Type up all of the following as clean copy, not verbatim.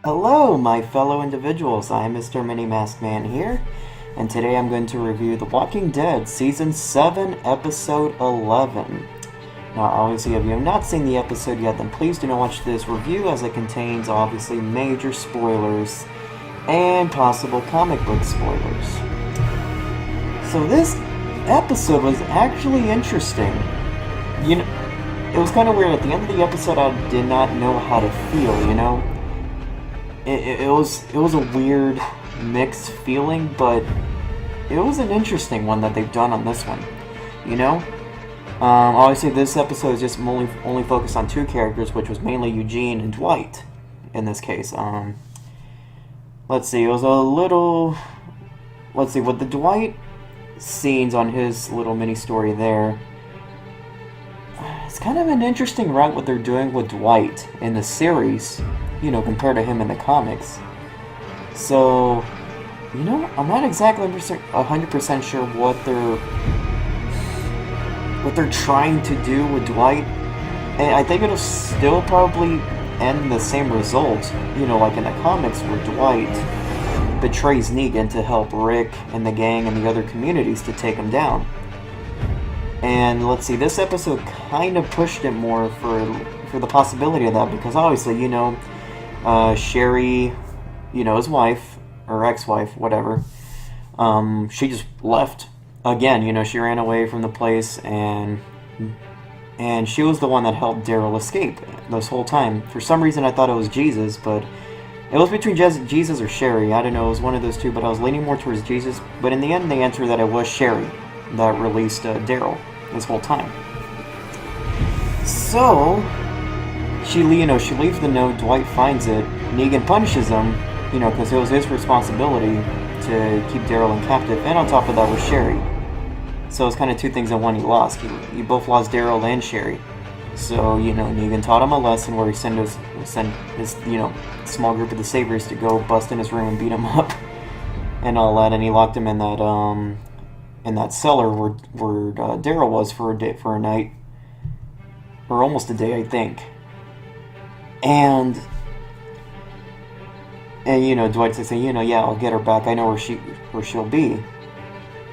Hello, my fellow individuals. I am Mr. Mini Mask Man here, and today I'm going to review The Walking Dead Season 7, Episode 11. Now, obviously, if you have not seen the episode yet, then please do not watch this review as it contains, obviously, major spoilers and possible comic book spoilers. So this episode was actually interesting. It was kind of weird. At the end of the episode, I did not know how to feel, It was a weird mixed feeling, but it was an interesting one that they've done on this one, Obviously, this episode is just only focused on two characters, which was mainly Eugene and Dwight, in this case. Let's see, it was a little... Let's see, with the Dwight scenes on his little mini-story there, it's kind of an interesting route what they're doing with Dwight in the series, compared to him in the comics. So, I'm not exactly 100% sure what they're trying to do with Dwight. And I think it'll still probably end the same result, like in the comics where Dwight betrays Negan to help Rick and the gang and the other communities to take him down. And let's see, this episode kind of pushed it more for the possibility of that, because obviously, Sherry, his wife, or ex-wife, whatever, she just left. Again, she ran away from the place, and she was the one that helped Daryl escape this whole time. For some reason, I thought it was Jesus, but it was between Jesus or Sherry. I don't know, it was one of those two, but I was leaning more towards Jesus. But in the end, they answered that it was Sherry that released Daryl this whole time. So she leaves the note. Dwight finds it. Negan punishes him, because it was his responsibility to keep Daryl in captive. And on top of that was Sherry. So it's kind of two things in one he lost. He both lost Daryl and Sherry. So, Negan taught him a lesson where he sent his small group of the Saviors to go bust in his room and beat him up and all that. And he locked him in that cellar where Daryl was for a night, or almost a day, I think. And Dwight's like saying, yeah, I'll get her back. I know where she'll be.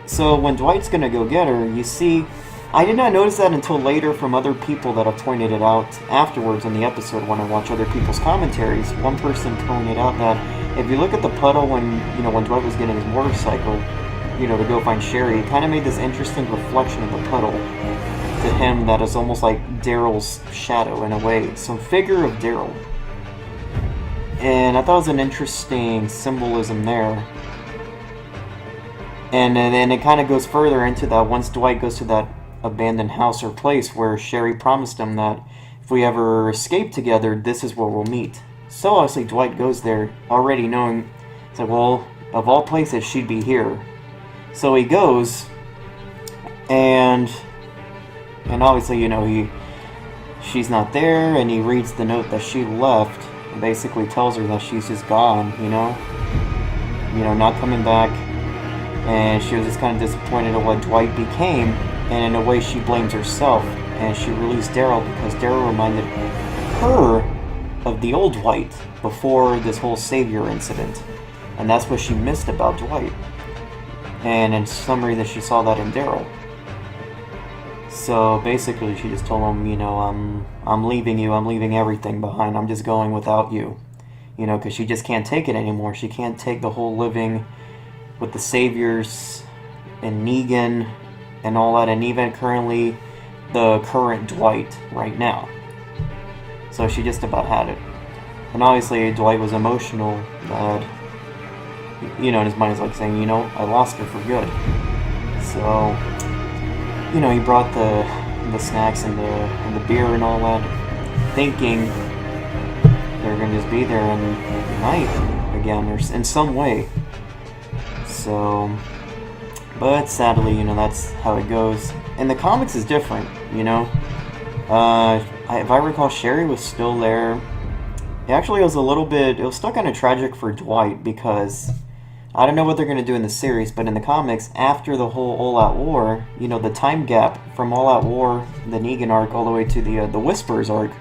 So when Dwight's gonna go get her, you see, I did not notice that until later from other people that have pointed it out afterwards in the episode when I watch other people's commentaries. One person pointed out that if you look at the puddle when Dwight was getting his motorcycle, to go find Sherry, it kind of made this interesting reflection of the puddle to him that is almost like Daryl's shadow in a way, some figure of Daryl. And I thought it was an interesting symbolism there. And then it kind of goes further into that once Dwight goes to that abandoned house or place where Sherry promised him that if we ever escape together, this is where we'll meet. So obviously Dwight goes there already knowing, it's like, well, of all places, she'd be here. So he goes, and obviously, she's not there, and he reads the note that she left, and basically tells her that she's just gone, not coming back, and she was just kind of disappointed at what Dwight became, and in a way she blames herself, and she released Daryl because Daryl reminded her of the old Dwight before this whole Savior incident, and that's what she missed about Dwight. And in some reason she saw that in Daryl. So basically she just told him, I'm leaving you, I'm leaving everything behind, I'm just going without you. Because she just can't take it anymore. She can't take the whole living with the Saviors and Negan and all that, and even currently the current Dwight right now. So she just about had it. And obviously Dwight was emotional that, in his mind is like saying, I lost her for good. So, he brought the snacks and the beer and all that, thinking they're going to just be there and unite again, or in some way. So, but sadly, that's how it goes. And the comics is different, if I recall, Sherry was still there. It actually was it was still kind of tragic for Dwight, because I don't know what they're going to do in the series, but in the comics, after the whole All-Out War, the time gap from All-Out War, the Negan arc, all the way to the Whisperers arc,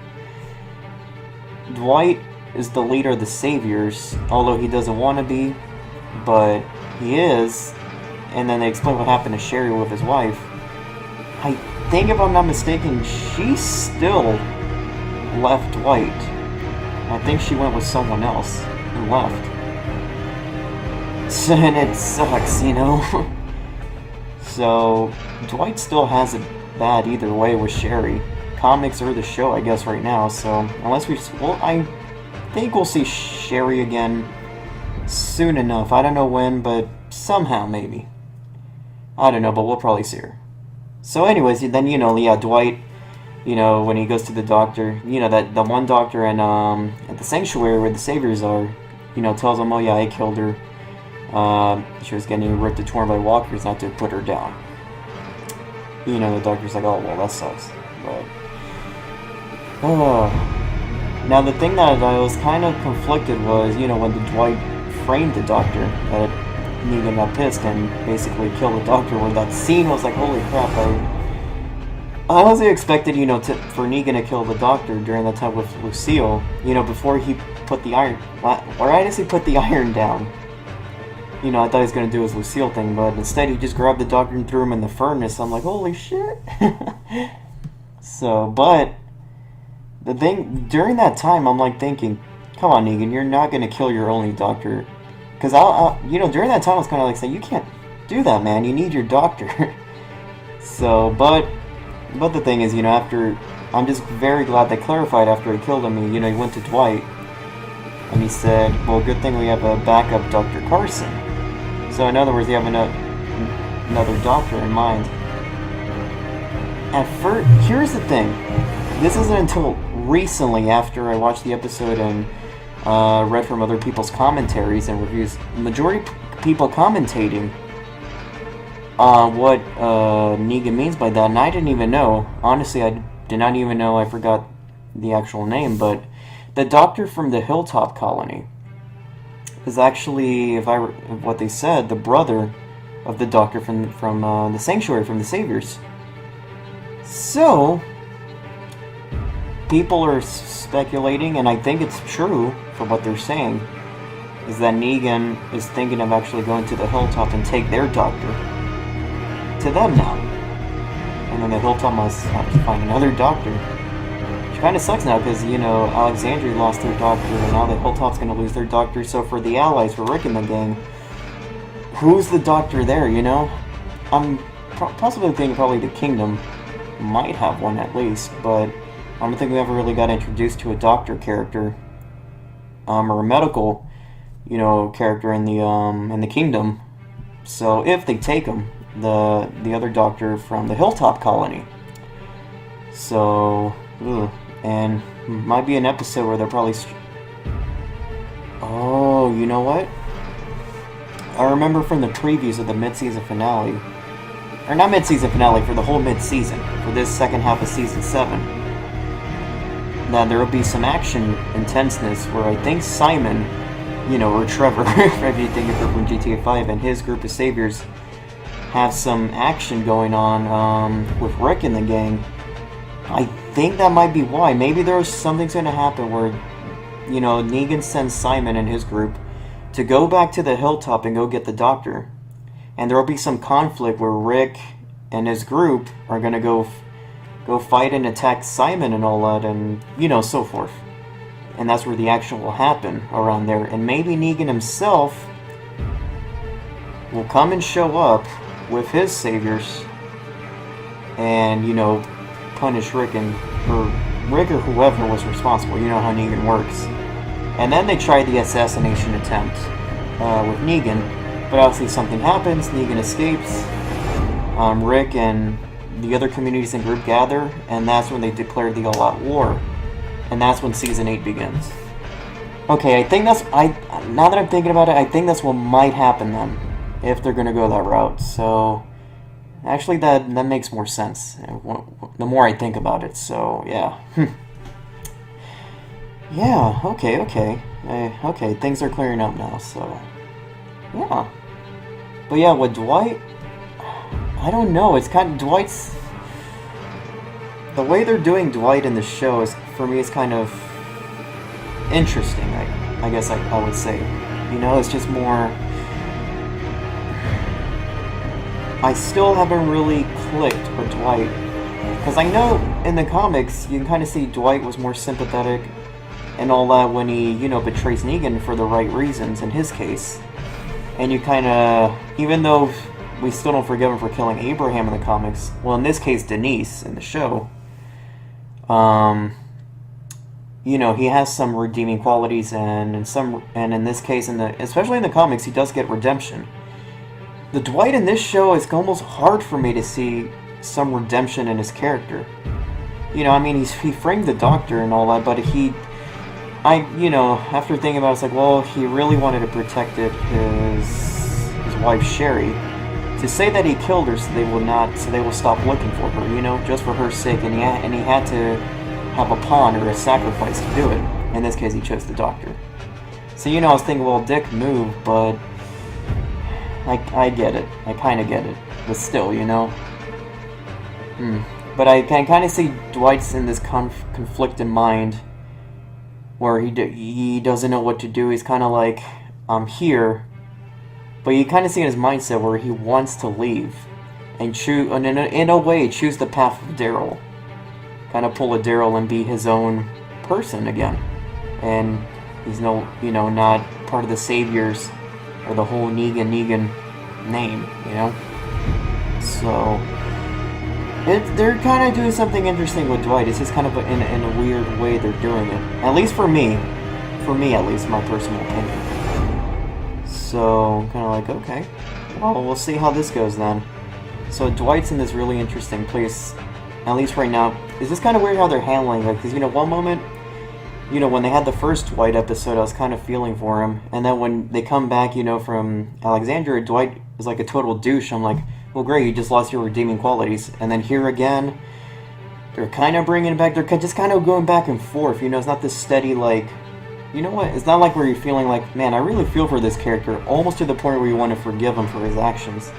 Dwight is the leader of the Saviors, although he doesn't want to be, but he is. And then they explain what happened to Sherry with his wife. I think, if I'm not mistaken, she still left Dwight. I think she went with someone else and left. And it sucks, you know? So, Dwight still has it bad either way with Sherry. Comics or the show, I guess, right now. So, unless I think we'll see Sherry again soon enough. I don't know when, but somehow, maybe. I don't know, but we'll probably see her. So anyways, then, Dwight, when he goes to the doctor, that the one doctor at the sanctuary where the Saviors are, tells him, oh yeah, I killed her. She was getting ripped and torn by walkers, not to put her down. The doctor's like, oh, well, that sucks. But, now the thing that I was kind of conflicted was, when the Dwight framed the doctor, that Negan got pissed and basically killed the doctor, where that scene was like, holy crap, I honestly expected, for Negan to kill the doctor during that time with Lucille, before he put the iron, why does he put the iron down? I thought he was going to do his Lucille thing, but instead he just grabbed the doctor and threw him in the furnace. I'm like, holy shit. So, but the thing, during that time, I'm like thinking, come on, Negan, you're not going to kill your only doctor. Because, during that time, I was kind of like saying, you can't do that, man. You need your doctor. So, but the thing is, after, I'm just very glad they clarified after he killed him, he went to Dwight, and he said, well, good thing we have a backup Dr. Carson. So, in other words, you have another doctor in mind. At first, here's the thing. This isn't until recently, after I watched the episode and read from other people's commentaries and reviews, the majority of people commentating what Negan means by that, and I didn't even know. Honestly, I did not even know. I forgot the actual name, but the doctor from the Hilltop Colony is actually, what they said, the brother of the doctor from the Sanctuary, from the Saviors. So, people are speculating, and I think it's true for what they're saying, is that Negan is thinking of actually going to the Hilltop and take their doctor to them now. And then the Hilltop must have to find another doctor. Which kind of sucks now, because, Alexandria lost their doctor, and now the Hilltop's going to lose their doctor. So for the Allies, for Rick and the gang, who's the doctor there, I'm possibly thinking probably the Kingdom might have one at least, but I don't think we ever really got introduced to a doctor character, or a medical, character in the Kingdom. So if they take him, the other doctor from the Hilltop Colony. So, and might be an episode where they're probably. Oh, you know what? I remember from the previews of the mid-season finale, or not mid-season finale, for the whole mid-season, for this second half of season 7. That there will be some action intenseness where I think Simon, or Trevor, if you think of it from GTA 5, and his group of Saviors have some action going on with Rick and the gang. I think that might be why. Maybe there's something's going to happen where, Negan sends Simon and his group to go back to the Hilltop and go get the doctor. And there will be some conflict where Rick and his group are going to go fight and attack Simon and all that, and, so forth. And that's where the action will happen, around there. And maybe Negan himself will come and show up with his Saviors and, punish Rick or whoever was responsible. You know how Negan works. And then they try the assassination attempt with Negan, but obviously something happens, Negan escapes, Rick and the other communities and group gather, and that's when they declare the all-out war. And that's when Season 8 begins. Okay, I think now that I'm thinking about it, I think that's what might happen then, if they're going to go that route. So, actually that makes more sense, the more I think about it, so, yeah. Yeah, okay. Okay, things are clearing up now, so, yeah. But yeah, with Dwight, I don't know, it's kind of, Dwight's, the way they're doing Dwight in the show is, for me, is kind of, interesting, I guess I would say. You know, it's just more... I still haven't really clicked with Dwight. Because I know in the comics, you can kind of see Dwight was more sympathetic and all that when he, you know, betrays Negan for the right reasons in his case. And you kind of, even though we still don't forgive him for killing Abraham in the comics, well, in this case, Denise in the show, you know, he has some redeeming qualities, and in this case, especially in the comics, he does get redemption. The Dwight in this show is almost hard for me to see some redemption in his character. You know, I mean, he framed the doctor and all that, but you know, after thinking about it, it's like, well, he really wanted to protect his wife Sherry. To say that he killed her so they will stop looking for her, you know, just for her sake, and he had to have a pawn or a sacrifice to do it. In this case, he chose the doctor. So, you know, I was thinking, well, dick move, but I get it. I kind of get it. But still, you know. But I can kind of see Dwight's in this conflicted mind where he doesn't know what to do. He's kind of like, I'm here. But you kind of see in his mindset where he wants to leave and in a way, choose the path of Daryl. Kind of pull a Daryl and be his own person again. And he's not part of the Saviors or the whole Negan name, you know? So, they're kind of doing something interesting with Dwight. It's just kind of in a weird way they're doing it. At least for me at least, my personal opinion. So, kind of like, okay, well, we'll see how this goes then. So Dwight's in this really interesting place, at least right now. It's just kind of weird how they're handling it, because, you know, one moment, you know, when they had the first Dwight episode, I was kind of feeling for him, and then when they come back, you know, from Alexandria, Dwight is like a total douche. I'm like, well, great, you just lost your redeeming qualities. And then here again, they're kind of bringing it back. They're just kind of going back and forth, you know. It's not this steady, like, you know what, it's not like where you're feeling like, man, I really feel for this character, almost to the point where you want to forgive him for his actions.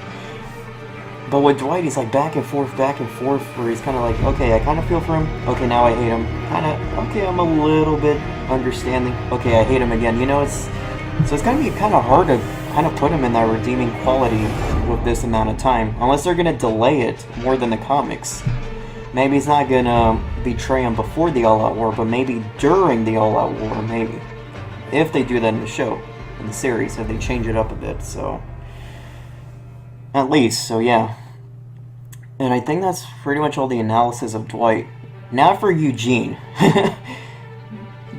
But with Dwight, he's like back and forth, where he's kind of like, okay, I kind of feel for him, okay, now I hate him, kind of, okay, I'm a little bit understanding, okay, I hate him again, you know. So it's going to be kind of hard to kind of put him in that redeeming quality with this amount of time, unless they're going to delay it more than the comics. Maybe it's not going to betray him before the All-Out War, but maybe during the All-Out War, maybe. If they do that in the show, in the series, if they change it up a bit, so... At least, so yeah. And I think that's pretty much all the analysis of Dwight. Now for Eugene.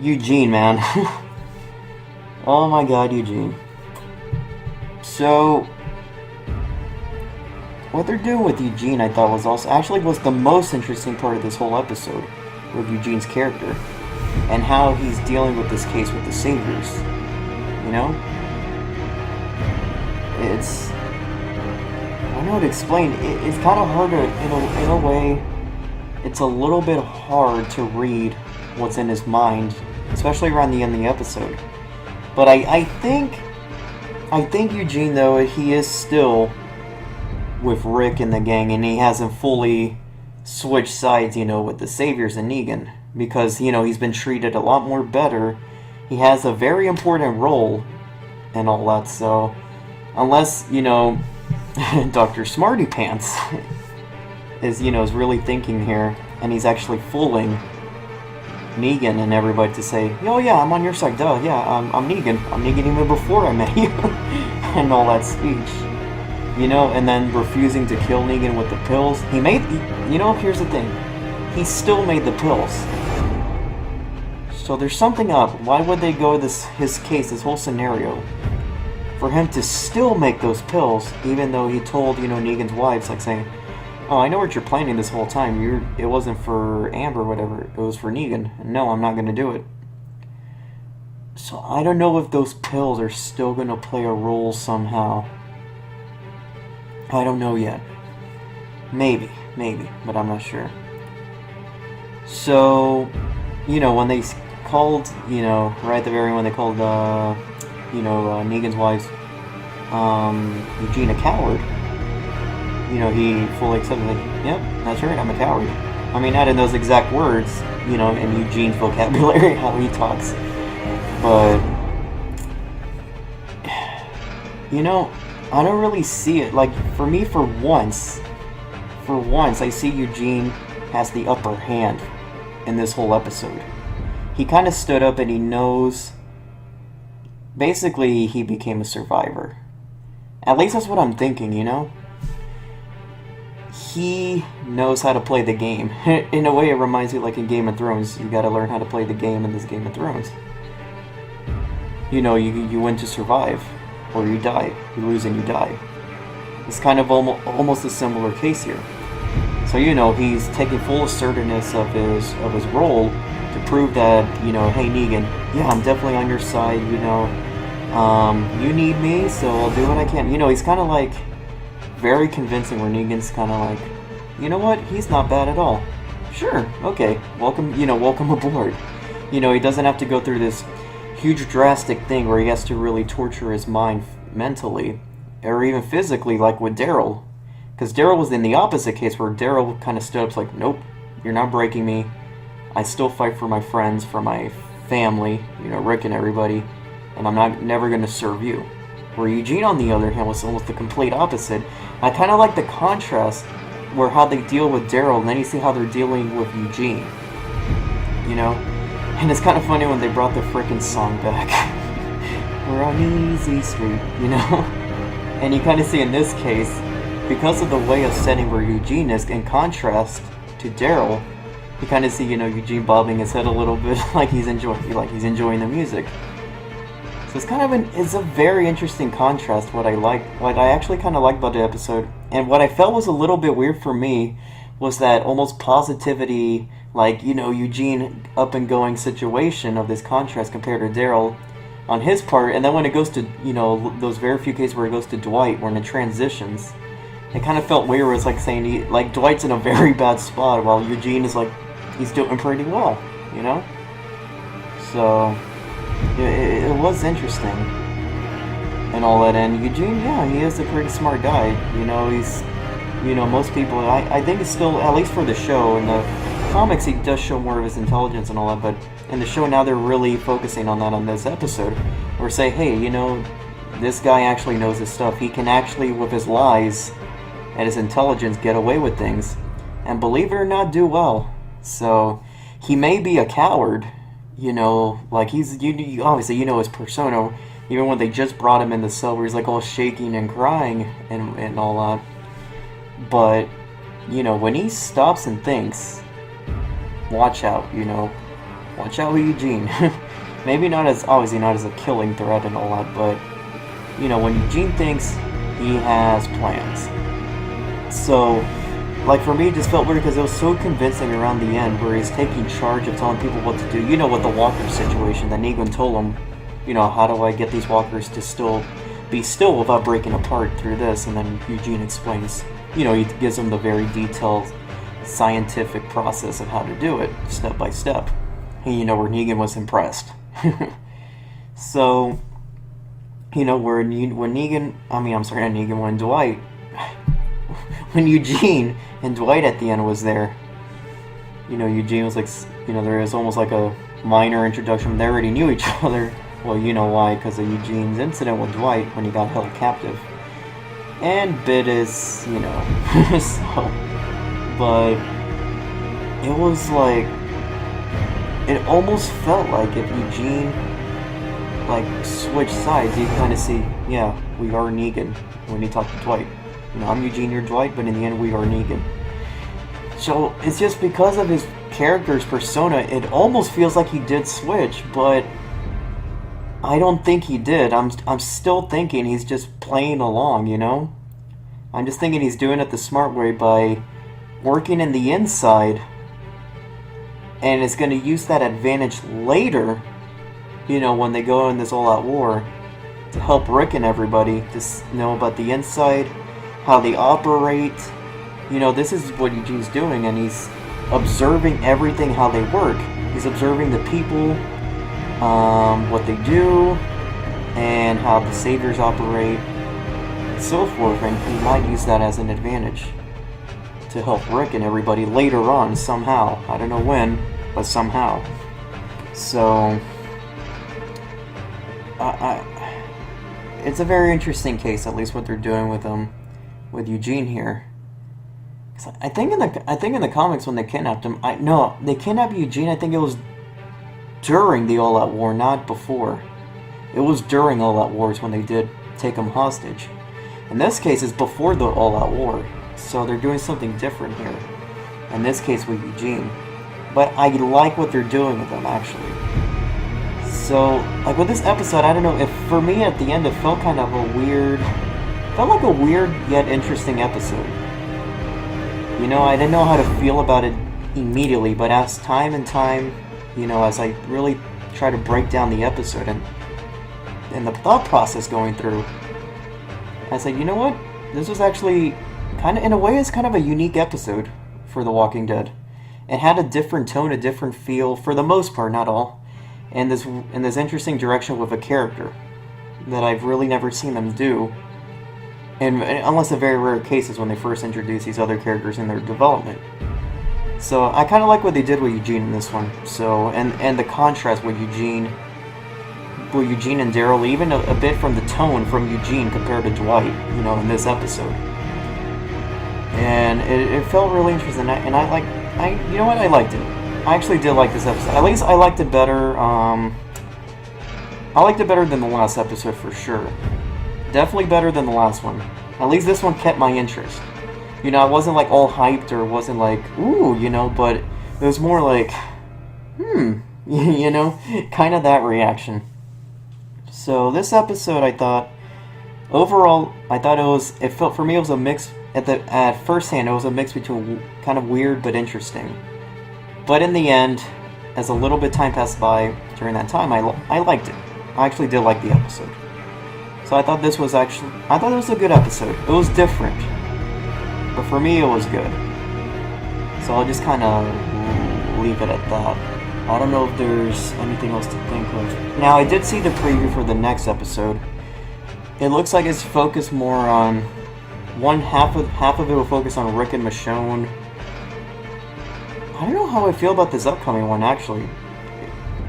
Eugene, man. Oh my god, Eugene. So... what they're doing with Eugene, I thought was the most interesting part of this whole episode, with Eugene's character, and how he's dealing with this case with the Saviors. You know? I don't know how to explain. It's kind of hard to, in a way, it's a little bit hard to read what's in his mind, especially around the end of the episode. But I think Eugene, though, he is still with Rick and the gang, and he hasn't fully switched sides, you know, with the Saviors and Negan, because, you know, he's been treated a lot more better. He has a very important role and all that, so unless, you know, Dr. Smarty Pants is really thinking here, and he's actually fooling Negan and everybody to say, oh yeah, I'm on your side, duh, yeah, I'm Negan even before I met you, and all that speech. You know, and then refusing to kill Negan with the pills. Here's the thing. He still made the pills. So there's something up. Why would they go this whole scenario, for him to still make those pills, even though he told, Negan's wives, like saying, oh, I know what you're planning this whole time. It wasn't for Amber or whatever. It was for Negan. No, I'm not going to do it. So I don't know if those pills are still going to play a role somehow. I don't know yet. Maybe, but I'm not sure. So, when they called, right at the very end when they called, Negan's wives, Eugene a coward, he fully accepted, like, yep, that's right, I'm a coward. I mean, not in those exact words, in Eugene's vocabulary, how he talks. But, you know, I don't really see it. Like, for me, for once, I see Eugene has the upper hand in this whole episode. He kind of stood up and he knows... Basically, he became a survivor. At least that's what I'm thinking, you know? He knows how to play the game. In a way, it reminds me like in Game of Thrones. You gotta learn how to play the game in this Game of Thrones. You know, you win to survive. Or you die. You lose and you die. It's kind of almost a similar case here. So, you know, he's taking full assertiveness of his role to prove that, you know, hey Negan, yeah, I'm definitely on your side, you know. You need me, so I'll do what I can. You know, he's kind of like very convincing where Negan's kind of like, you know what, he's not bad at all. Sure, okay, welcome aboard. You know, he doesn't have to go through this huge drastic thing where he has to really torture his mind mentally or even physically, like with Daryl. Because Daryl was in the opposite case where Daryl kind of stood up like, nope, you're not breaking me. I still fight for my friends, for my family, you know, Rick and everybody, and I'm never going to serve you. Where Eugene, on the other hand, was almost the complete opposite. I kind of like the contrast where how they deal with Daryl, and then you see how they're dealing with Eugene. You know? And it's kind of funny when they brought the frickin' song back. We're on Easy Street, you know? And you kind of see in this case, because of the way of setting where Eugene is, in contrast to Daryl, you kind of see, you know, Eugene bobbing his head a little bit, like he's enjoying the music. So it's kind of it's a very interesting contrast. What I actually kind of like about the episode, and what I felt was a little bit weird for me, was that almost positivity, like, you know, Eugene up and going situation of this contrast compared to Daryl on his part, and then when it goes to, you know, those very few cases where it goes to Dwight, when it transitions, it kind of felt weird. Where it's like saying Dwight's in a very bad spot while Eugene is like, he's doing pretty well, you know? So, it was interesting and all that. And Eugene, yeah, he is a pretty smart guy. You know, he's, you know, most people, I think it's still, at least for the show, in the comics he does show more of his intelligence and all that, but in the show now they're really focusing on that on this episode. Or say, hey, you know, this guy actually knows his stuff. He can actually, with his lies and his intelligence, get away with things. And believe it or not, do well. So, he may be a coward, you know, like he's, obviously, you know his persona, even when they just brought him in the cell where he's like all shaking and crying and all that. But, you know, when he stops and thinks, watch out, you know, watch out with Eugene. Maybe not as, obviously not as a killing threat and all that, but, you know, when Eugene thinks, he has plans. So, like, for me, it just felt weird because it was so convincing around the end where he's taking charge of telling people what to do. You know, with the walker situation that Negan told him, you know, how do I get these walkers to still be still without breaking apart through this? And then Eugene explains, you know, he gives him the very detailed scientific process of how to do it, step by step. And, you know, where Negan was impressed. So, you know, when Dwight, when Eugene and Dwight at the end was there, you know, Eugene was like, you know, there was almost like a minor introduction. They already knew each other. Well, you know why, because of Eugene's incident with Dwight when he got held captive. And bit his, you know, so, but it was like, it almost felt like if Eugene, like, switched sides, you kind of see, yeah, we are Negan when he talked to Dwight. You know, I'm Eugene, you're Dwight, but in the end, we are Negan. So, it's just because of his character's persona, it almost feels like he did switch, but I don't think he did. I'm still thinking he's just playing along, you know? I'm just thinking he's doing it the smart way by working in the inside, and is going to use that advantage later, you know, when they go in this all-out war, to help Rick and everybody to know about the inside, how they operate. You know, this is what Eugene's doing, and he's observing everything, how they work. He's observing the people, what they do, and how the saviors operate, and so forth, and he might use that as an advantage to help Rick and everybody later on, somehow. I don't know when, but somehow. So, it's a very interesting case, at least what they're doing with Eugene here. I think in the comics when they kidnapped him, they kidnapped Eugene. I think it was during the All Out War, not before. It was during All Out Wars when they did take him hostage. In this case, it's before the All Out War, so they're doing something different here. In this case, with Eugene, but I like what they're doing with him actually. So, like with this episode, I don't know if for me at the end it felt kind of felt like a weird yet interesting episode. You know, I didn't know how to feel about it immediately, but as time, as I really try to break down the episode and the thought process going through, I said, you know what? This was actually kind of, in a way, it's kind of a unique episode for The Walking Dead. It had a different tone, a different feel, for the most part, not all, and this interesting direction with a character that I've really never seen them do. And unless in very rare cases when they first introduce these other characters in their development. So I kind of like what they did with Eugene in this one. So and the contrast with Eugene and Daryl, even a bit from the tone from Eugene compared to Dwight, in this episode. And it felt really interesting. I liked it. I actually did like this episode. At least I liked it better. I liked it better than the last episode for sure. Definitely better than the last one. At least this one kept my interest. I wasn't like all hyped or wasn't like, ooh, but it was more like, kind of that reaction. So this episode, I thought, overall, it felt, for me, it was a mix, at first hand, it was a mix between kind of weird but interesting. But in the end, as a little bit time passed by during that time, I liked it. I actually did like the episode. So I thought this was a good episode. It was different. But for me, it was good. So I'll just kind of leave it at that. I don't know if there's anything else to think of. Now, I did see the preview for the next episode. It looks like it's focused more on half of it will focus on Rick and Michonne. I don't know how I feel about this upcoming one, actually.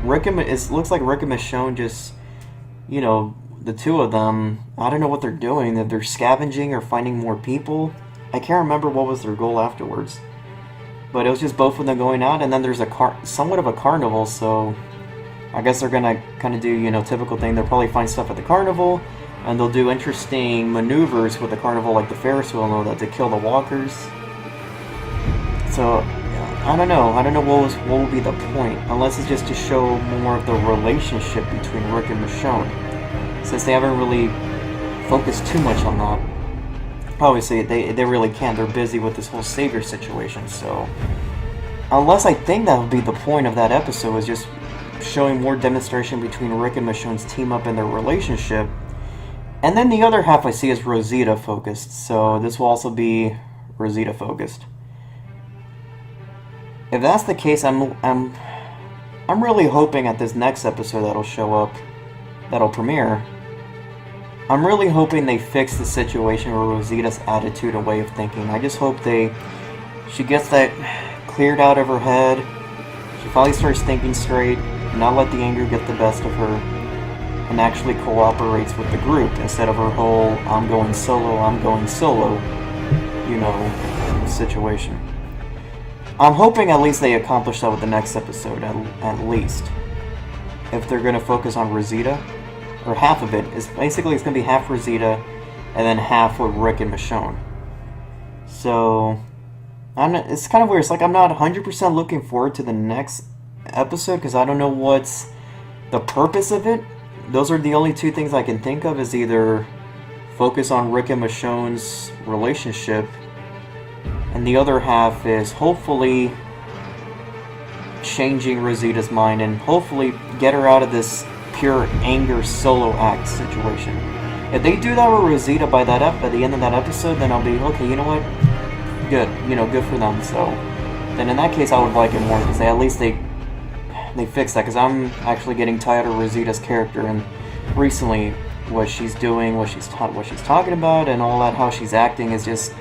It looks like Rick and Michonne just, the two of them, I don't know what they're doing, that they're scavenging or finding more people. I can't remember what was their goal afterwards. But it was just both of them going out, and then there's somewhat of a carnival, so I guess they're gonna kind of do, typical thing. They'll probably find stuff at the carnival, and they'll do interesting maneuvers with the carnival, like the Ferris wheel and all that, to kill the walkers. So, I don't know what will be the point, unless it's just to show more of the relationship between Rick and Michonne, since they haven't really focused too much on that. Obviously, they really can't. They're busy with this whole savior situation, so unless I think that would be the point of that episode, is just showing more demonstration between Rick and Michonne's team up and their relationship. And then the other half I see is Rosita focused, so this will also be Rosita focused. If that's the case, I'm really hoping at this next episode that'll show up, that'll premiere, I'm really hoping they fix the situation with Rosita's attitude and way of thinking. I just hope she gets that cleared out of her head. She finally starts thinking straight, not let the anger get the best of her, and actually cooperates with the group instead of her whole I'm going solo, situation. I'm hoping at least they accomplish that with the next episode, at least. If they're going to focus on Rosita, or half of it, it's going to be half Rosita, and then half with Rick and Michonne. So, it's kind of weird. It's like I'm not 100% looking forward to the next episode, because I don't know what's the purpose of it. Those are the only two things I can think of, is either focus on Rick and Michonne's relationship, and the other half is hopefully changing Rosita's mind and hopefully get her out of this pure anger solo act situation. If they do that with Rosita by the end of that episode, then I'll be okay. You know what? Good. Good for them. So then in that case, I would like it more, because at least they fix that. Because I'm actually getting tired of Rosita's character, and recently what she's doing, what she's talking about, and all that, how she's acting is just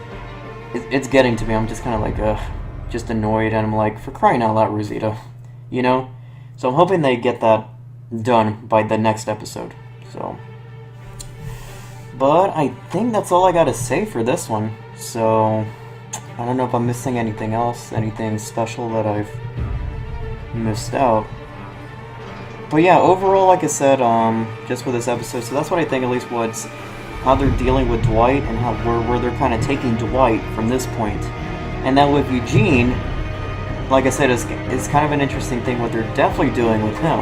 it's getting to me. I'm just kind of like just annoyed, and I'm like, for crying out loud, Rosita, So I'm hoping they get that done by the next episode. So, but I think that's all I gotta say for this one. So, I don't know if I'm missing anything else, anything special that I've missed out. But yeah, overall, like I said, just with this episode, so that's what I think, at least what's how they're dealing with Dwight and how where they're kind of taking Dwight from this point. And then with Eugene, like I said, it's kind of an interesting thing what they're definitely doing with him.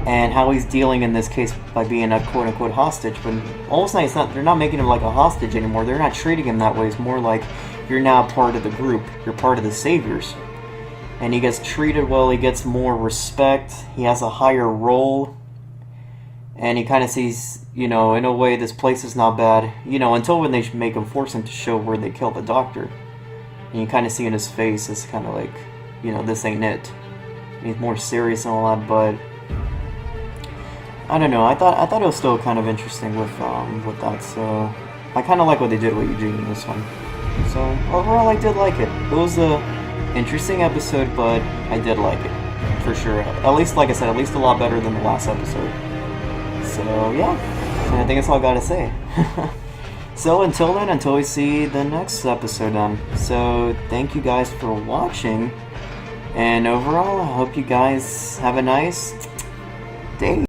And how he's dealing in this case by being a quote-unquote hostage. But almost it's not, they're not making him like a hostage anymore. They're not treating him that way. It's more like you're now part of the group. You're part of the Saviors. And he gets treated well. He gets more respect. He has a higher role. And he kind of sees, you know, in a way this place is not bad. You know, until when they make him, force him to show where they killed the doctor. And you kind of see in his face, it's kind of like, you know, this ain't it. And he's more serious and all that, but I don't know. I thought it was still kind of interesting with that. So I kind of like what they did with Eugene in this one. So overall, I did like it. It was a interesting episode, but I did like it for sure. At least, like I said, at least a lot better than the last episode. So yeah, I think that's all I gotta say. So until then, until we see the next episode then. So thank you guys for watching, and overall, I hope you guys have a nice day.